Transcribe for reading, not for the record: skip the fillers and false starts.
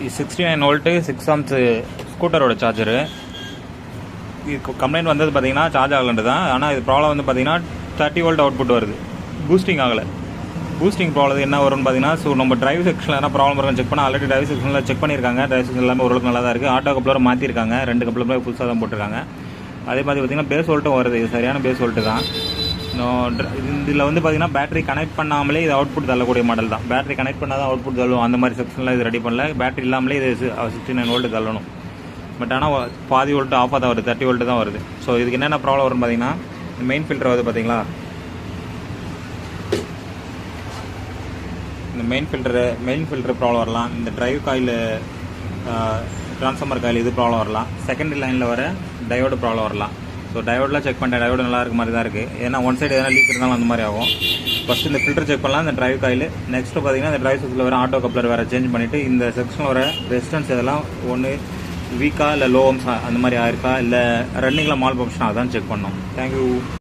69 volt 6 arms ஸ்கூட்டரோட charger. இது complaint வந்தது பார்த்தீங்கன்னா சார்ஜ் ஆகலன்றது தான். ஆனால் இது ப்ராப்ளம் வந்து பார்த்தீங்கன்னா 30 வோல்ட் அவுட்புட் வருது, பூஸ்டிங் ஆகலை. பூஸ்டிங் ப்ராப்ளம் என்ன வரும்னு பார்த்தீங்கன்னா, ஸோ நம்ம டிரைவ் செக்ஷனில் என்ன ப்ராப்ளம் இருக்குன்னு செக் பண்ணால் ஆல்ரெடி டிரைவ் செக்ஷனில் செக் பண்ணியிருக்காங்க. டிரைவ் செக்ஷன் எல்லாமே ஓரளவுக்கு நல்லா தான் இருக்குது. ஆட்டோ கப்ளரை மாற்றிருக்காங்க, 2 கப்ளருமே புதுசாக தான் போட்டிருக்காங்க. அதே மாதிரி பார்த்தீங்கன்னா பேஸ் வோல்ட்டும் வருது, இது சரியான பேஸ் வோல்ட்டு தான். இதில் வந்து பார்த்தீங்கன்னா பேட்டரி கனெக்ட் பண்ணாமலே இது அவுட்புட் தள்ளக்கூடிய மாடல் தான். பேட்டரி கனெக்ட் பண்ணால் தான் அவுட்புட் தள்ளும், அந்த மாதிரி செக்ஷனில் இது ரெடி பண்ணல. பேட்டரி இல்லாமலே இது 69 வோல்ட்டு தள்ளணும். பட் ஆனால் பாதி வோல்ட்டு ஆஃபாக தான் வருது, 30 வோல்ட்டு தான் வருது. ஸோ இதுக்கு என்னென்ன ப்ராப்ளம் வரும்னு பார்த்தீங்கன்னா, மெயின் ஃபில்டர் வருது பார்த்தீங்களா, இந்த மெயின் ஃபில்டர் ப்ராப்ளம் வரலாம். இந்த டிரைவ் காயில் ட்ரான்ஸ்ஃபார்மர் காயில் இது ப்ராப்ளம் வரலாம். செகண்டரி லைனில் வர டயோடு ப்ராப்ளம் வரலாம். ஸோ டயோடெலாம் செக் பண்ணிட்டேன், டயோடு நல்லா இருக்க மாதிரி தான் இருக்குது. ஏன்னா ஒன் சைடு எதனா லீக் இருந்தாலும் அந்த மாதிரி ஆகும். ஃபஸ்ட்டு இந்த ஃபில்டர் செக் பண்ணலாம், இந்த டிரைவ் காயில். நெக்ஸ்ட்டு பார்த்தீங்கன்னா இந்த டிரைவ் செக்ஷனில் வர ஆட்டோ கப்ளர் வேறு சேஞ்ச் பண்ணிவிட்டு இந்த செக்ஷனில் வர ரெசிஸ்டன்ஸ் இதெல்லாம் ஒன்று வீக்காக இல்லை லோ ஓம்ஸ் அந்த மாதிரி ஆயிருக்கா, இல்லை ரன்னிங்கில் மால் ஃபங்க்ஷன், அதான் செக் பண்ணோம். தேங்க்யூ.